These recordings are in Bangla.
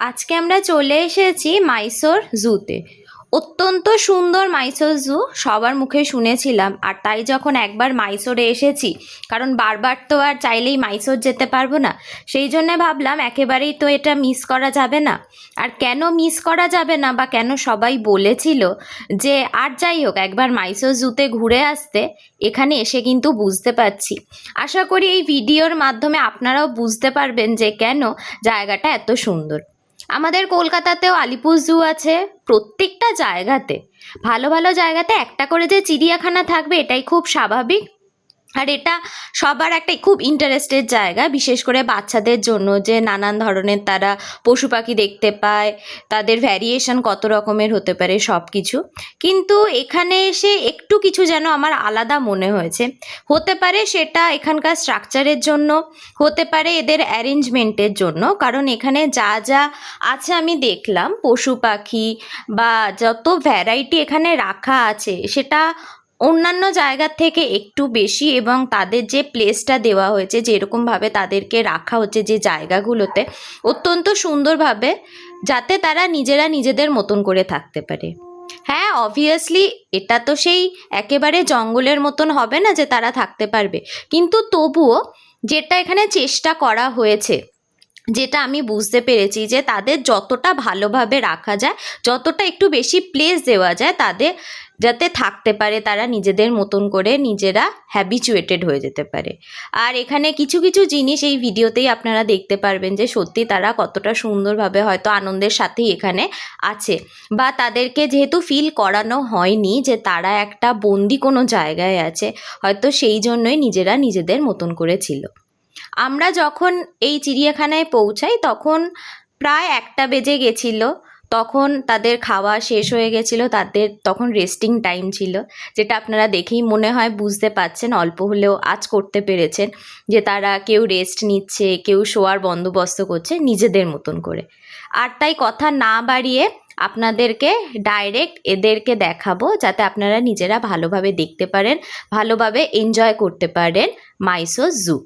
আজকে আমরা চলে এসেছি মাইসোর জুতে। অত্যন্ত সুন্দর মাইসোর জু, সবার মুখে শুনেছিলাম। আর তাই যখন একবার মাইসোরে এসেছি, কারণ বারবার তো আর চাইলেই মাইসোর যেতে পারবো না, সেই জন্য ভাবলাম একেবারেই তো এটা মিস করা যাবে না। আর কেন মিস করা যাবে না বা কেন সবাই বলেছিল যে আর যাই হোক একবার মাইসোর জুতে ঘুরে আসতে, এখানে এসে কিন্তু বুঝতে পারছি। আশা করি এই ভিডিওর মাধ্যমে আপনারাও বুঝতে পারবেন যে কেন জায়গাটা এত সুন্দর। আমাদের কলকাতাতেও আলিপুর জু আছে, প্রত্যেকটা জায়গাতে ভালো ভালো জায়গাতে একটা করে যে চিড়িয়াখানা থাকবে এটাই খুব স্বাভাবিক। আর এটা সবার একটা খুব ইন্টারেস্টেড জায়গা, বিশেষ করে বাচ্চাদের জন্য, যে নানান ধরনের তারা পশু পাখি দেখতে পায়, তাদের ভ্যারিয়েশন কত রকমের হতে পারে সব কিছু। কিন্তু এখানে এসে একটু কিছু যেন আমার আলাদা মনে হয়েছে। হতে পারে সেটা এখানকার স্ট্রাকচারের জন্য, হতে পারে এদের অ্যারেঞ্জমেন্টের জন্য, কারণ এখানে যা যা আছে আমি দেখলাম পশু পাখি বা যত ভ্যারাইটি এখানে রাখা আছে সেটা অন্যান্য জায়গার থেকে একটু বেশি, এবং তাদের যে প্লেসটা দেওয়া হয়েছে, যেরকমভাবে তাদেরকে রাখা হচ্ছে যে জায়গাগুলোতে, অত্যন্ত সুন্দরভাবে, যাতে তারা নিজেরা নিজেদের মতন করে থাকতে পারে। হ্যাঁ, অবভিয়াসলি এটা তো সেই একেবারে জঙ্গলের মতন হবে না যে তারা থাকতে পারবে, কিন্তু তবুও যেটা এখানে চেষ্টা করা হয়েছে, যেটা আমি বুঝতে পেরেছি, যে তাদের যতটা ভালোভাবে রাখা যায়, যতটা একটু বেশি প্লেস দেওয়া যায় তাদের, যাতে থাকতে পারে তারা নিজেদের মতন করে, নিজেরা হ্যাবিচুয়েটেড হয়ে যেতে পারে। আর এখানে কিছু কিছু জিনিস এই ভিডিওতেই আপনারা দেখতে পারবেন যে সত্যি তারা কতটা সুন্দরভাবে হয়তো আনন্দের সাথেই এখানে আছে, বা তাদেরকে যেহেতু ফিল করানো হয়নি যে তারা একটা বন্দি কোনো জায়গায় আছে, হয়তো সেই জন্যই নিজেরা নিজেদের মতন করে ছিল। আমরা যখন এই চিড়িয়াখানায় পৌঁছাই তখন প্রায় 1টা বেজে গেছিলো। তখন তাদের খাওয়া শেষ হয়ে গেছিলো, তাদের তখন রেস্টিং টাইম ছিল, যেটা আপনারা দেখেই মনে হয় বুঝতে পাচ্ছেন, অল্প হলেও আজ করতে পেরেছেন, যে তারা কেউ রেস্ট নিচ্ছে, কেউ শোয়ার বন্দোবস্ত করছে নিজেদের মতন করে। আর তাই কথা না বাড়িয়ে আপনাদেরকে ডাইরেক্ট এদেরকে দেখাবো, যাতে আপনারা নিজেরা ভালোভাবে দেখতে পারেন, ভালোভাবে এনজয় করতে পারেন মাইসোর জু।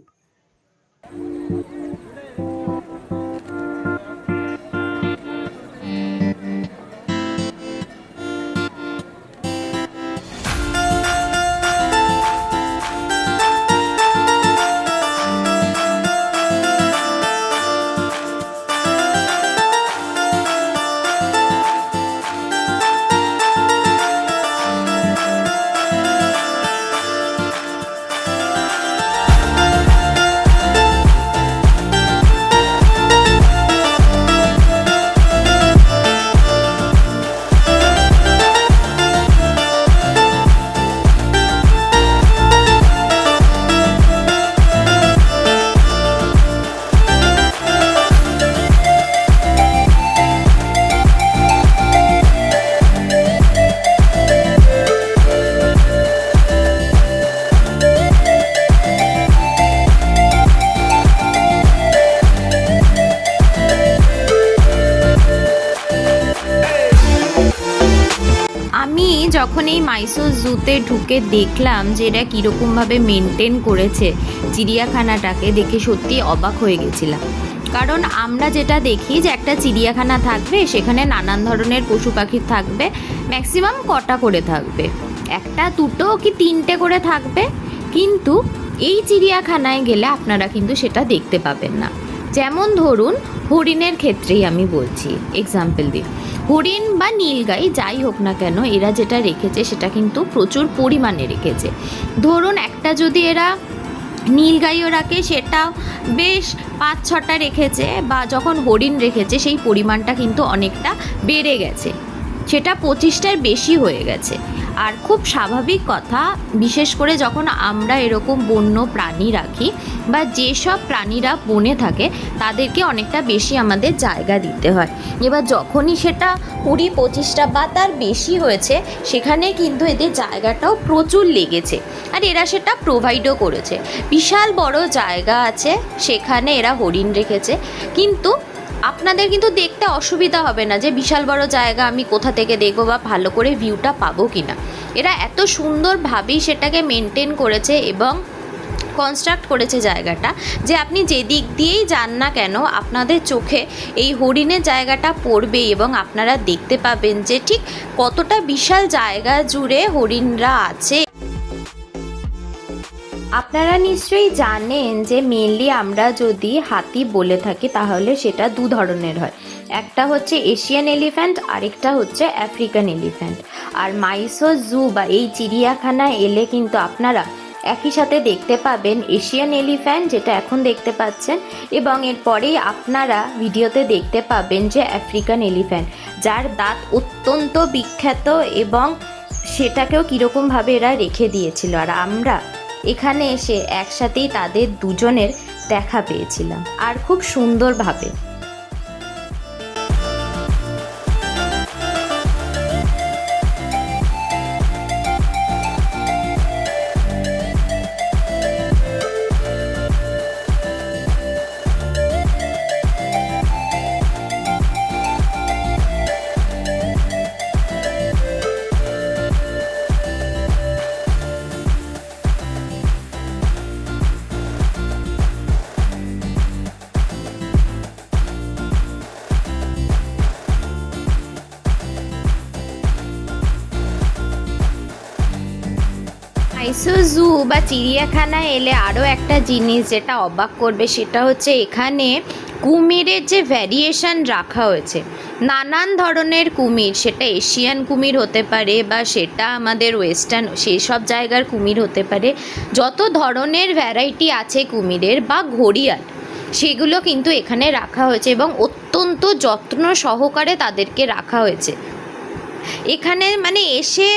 আমি যখন এই মাইসোর জুতে ঢুকে দেখলাম যে এরা কীরকমভাবে মেনটেন করেছে চিড়িয়াখানাটাকে, দেখে সত্যি অবাক হয়ে গেছিলাম। কারণ আমরা যেটা দেখি যে একটা চিড়িয়াখানা থাকবে, সেখানে নানান ধরনের পশু পাখি থাকবে, ম্যাক্সিমাম কটা করে থাকবে, 1টা 2টো কি 3টে করে থাকবে। কিন্তু এই চিড়িয়াখানায় গেলে আপনারা কিন্তু সেটা দেখতে পাবেন না। যেমন ধরুন হরিণের ক্ষেত্রেই আমি বলছি, এক্সাম্পল দিই, হরিণ বা নীলগাই যাই হোক না কেন, এরা যেটা রেখেছে সেটা কিন্তু প্রচুর পরিমাণে রেখেছে। ধরুন একটা যদি এরা নীলগাইও রাখে, সেটা বেশ 5-6টা রেখেছে, বা যখন হরিণ রেখেছে সেই পরিমাণটা কিন্তু অনেকটা বেড়ে গেছে, সেটা 25টার বেশি হয়ে গেছে। আর খুব স্বাভাবিক কথা, বিশেষ করে যখন আমরা এরকম বন্য প্রাণী রাখি, বা যেসব প্রাণীরা বনে থাকে তাদেরকে অনেকটা বেশি আমাদের জায়গা দিতে হয়। এবার যখনই সেটা 20-25টা বা তার বেশি হয়েছে, সেখানে কিন্তু এদের জায়গাটাও প্রচুর লেগেছে, আর এরা সেটা প্রোভাইডও করেছে। বিশাল বড় জায়গা আছে, সেখানে এরা হরিণ রেখেছে। কিন্তু আপনাদের কিন্তু দেখতে অসুবিধা হবে না যে বিশাল বড় জায়গা আমি কোথা থেকে দেখবো বা ভালো করে ভিউটা পাবো কি না। এরা এত সুন্দরভাবেই সেটাকে মেনটেন করেছে, এবং কনস্ট্রাক্ট করেছে জায়গাটা, যে আপনি যেদিক দিয়েই যান না কেন আপনাদের চোখে এই হরিণের জায়গাটা পড়বে এবং আপনারা দেখতে পাবেন যে ঠিক কতটা বিশাল জায়গা জুড়ে হরিণরা আছে। আপনারা নিশ্চয়ই জানেন যে মেনলি আমরা যদি হাতি বলে থাকি তাহলে সেটা দু ধরনের হয়, একটা হচ্ছে এশিয়ান এলিফ্যান্ট, আরেকটা হচ্ছে আফ্রিকান এলিফ্যান্ট। আর মাইসোর জু বা এই চিড়িয়াখানায় এলে কিন্তু আপনারা একই সাথে দেখতে পাবেন এশিয়ান এলিফ্যান্ট, যেটা এখন দেখতে পাচ্ছেন, এবং এরপরেই আপনারা ভিডিওতে দেখতে পাবেন যে আফ্রিকান এলিফ্যান্ট, যার দাঁত অত্যন্ত বিখ্যাত এবং সেটাকেও কীরকমভাবে এরা রেখে দিয়েছিল। আর আমরা এখানে এসে একসাথেই তাদের দুজনের দেখা পেয়েছিলাম, আর খুব সুন্দরভাবে। মাইসোর জু বা চিড়িয়াখানায় এলে আরও একটা জিনিস যেটা অবাক করবে, সেটা হচ্ছে এখানে কুমিরের যে ভ্যারিয়েশন রাখা হয়েছে, নানান ধরনের কুমির, সেটা এশিয়ান কুমির হতে পারে বা সেটা আমাদের ওয়েস্টার্ন সেসব জায়গার কুমির হতে পারে। যত ধরনের ভ্যারাইটি আছে কুমিরের বা ঘড়িয়াল, সেগুলো কিন্তু এখানে রাখা হয়েছে এবং অত্যন্ত যত্ন সহকারে তাদেরকে রাখা হয়েছে। এখানে মানে এসে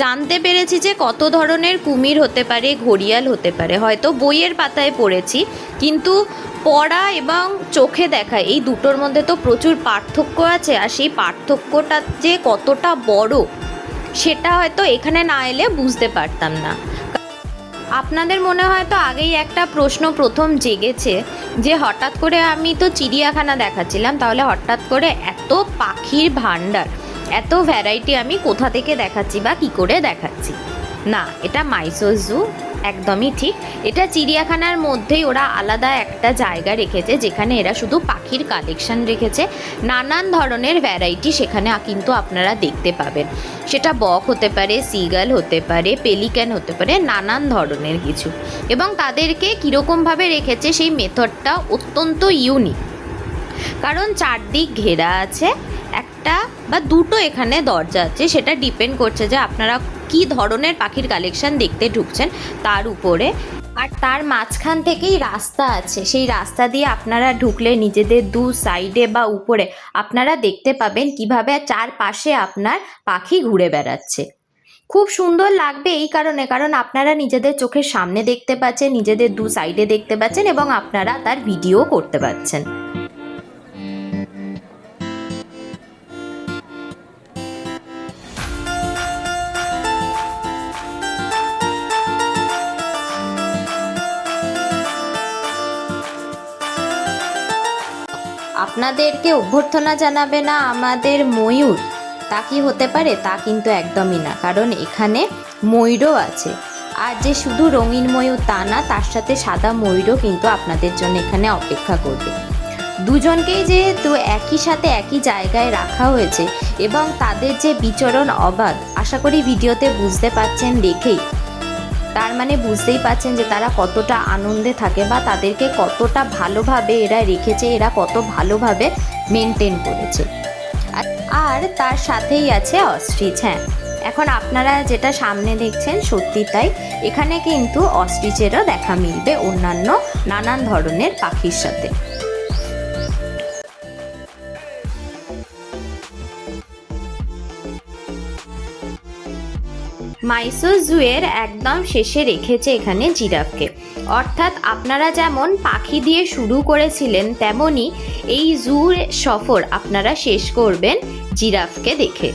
জানতে পেরেছি যে কত ধরনের কুমির হতে পারে, ঘড়িয়াল হতে পারে। হয়তো বইয়ের পাতায় পড়েছি, কিন্তু পড়া এবং চোখে দেখা এই দুটোর মধ্যে তো প্রচুর পার্থক্য আছে, আর সেই পার্থক্যটা যে কতটা বড় সেটা হয়তো এখানে না এলে বুঝতে পারতাম না। আপনাদের মনে হয়তো আগেই একটা প্রশ্ন প্রথম জেগেছে যে হঠাৎ করে আমি তো চিড়িয়াখানা দেখাচ্ছিলাম, তাহলে হঠাৎ করে এত পাখির ভাণ্ডার, এত ভ্যারাইটি আমি কোথা থেকে দেখাচ্ছি বা কী করে দেখাচ্ছি। না, এটা মাইসোর জু, একদমই ঠিক। এটা চিড়িয়াখানার মধ্যেই ওরা আলাদা একটা জায়গা রেখেছে যেখানে এরা শুধু পাখির কালেকশন রেখেছে। নানান ধরনের ভ্যারাইটি সেখানে কিন্তু আপনারা দেখতে পাবেন, সেটা বক হতে পারে, সিগাল হতে পারে, পেলিক্যান হতে পারে, নানান ধরনের কিছু। এবং তাদেরকে কীরকমভাবে রেখেছে সেই মেথডটা অত্যন্ত ইউনিক, কারণ চারদিক ঘেরা আছে, একটা বা দুটো এখানে দরজা আছে, সেটা ডিপেন্ড করছে যে আপনারা কী ধরনের পাখির কালেকশন দেখতে ঢুকছেন তার উপরে। আর তার মাঝখান থেকেই রাস্তা আছে, সেই রাস্তা দিয়ে আপনারা ঢুকলে নিজেদের দু সাইডে বা উপরে আপনারা দেখতে পাবেন কিভাবে চারপাশে আপনার পাখি ঘুরে বেড়াচ্ছে। খুব সুন্দর লাগবে এই কারণে, কারণ আপনারা নিজেদের চোখের সামনে দেখতে পাচ্ছেন, নিজেদের দু সাইডে দেখতে পাচ্ছেন এবং আপনারা তার ভিডিও করতে পারছেন। আপনাদেরকে অভ্যর্থনা জানাবে না আমাদের ময়ূর, তা কি হতে পারে? তা কিন্তু একদমই না, কারণ এখানে ময়ূরও আছে। আর যে শুধু রঙিন ময়ূর তা না, তার সাথে সাদা ময়ূরও কিন্তু আপনাদের জন্য এখানে অপেক্ষা করবে। দুজনকেই যেহেতু একই সাথে একই জায়গায় রাখা হয়েছে এবং তাদের যে বিচরণ অবাধ, আশা করি ভিডিওতে বুঝতে পারছেন দেখেই, তার মানে বুঝতেই পাচ্ছেন যে তারা কতটা আনন্দে থাকে বা তাদেরকে কতটা ভালোভাবে এরা রেখেছে, এরা কত ভালোভাবে মেনটেন করেছে। আর তার সাথেই আছে অস্ট্রিচ। হ্যাঁ, এখন আপনারা যেটা সামনে দেখছেন সত্যি তাই, এখানে কিন্তু অস্ট্রিচেরও দেখা মিলবে অন্যান্য নানান ধরনের পাখির সাথে। মাইসোর জুয়ের একদম শেষে রেখেছে এখানে জিরাফকে, অর্থাৎ আপনারা যেমন পাখি দিয়ে শুরু করেছিলেন তেমনি এই জুর সফর আপনারা শেষ করবেন জিরাফকে দেখে।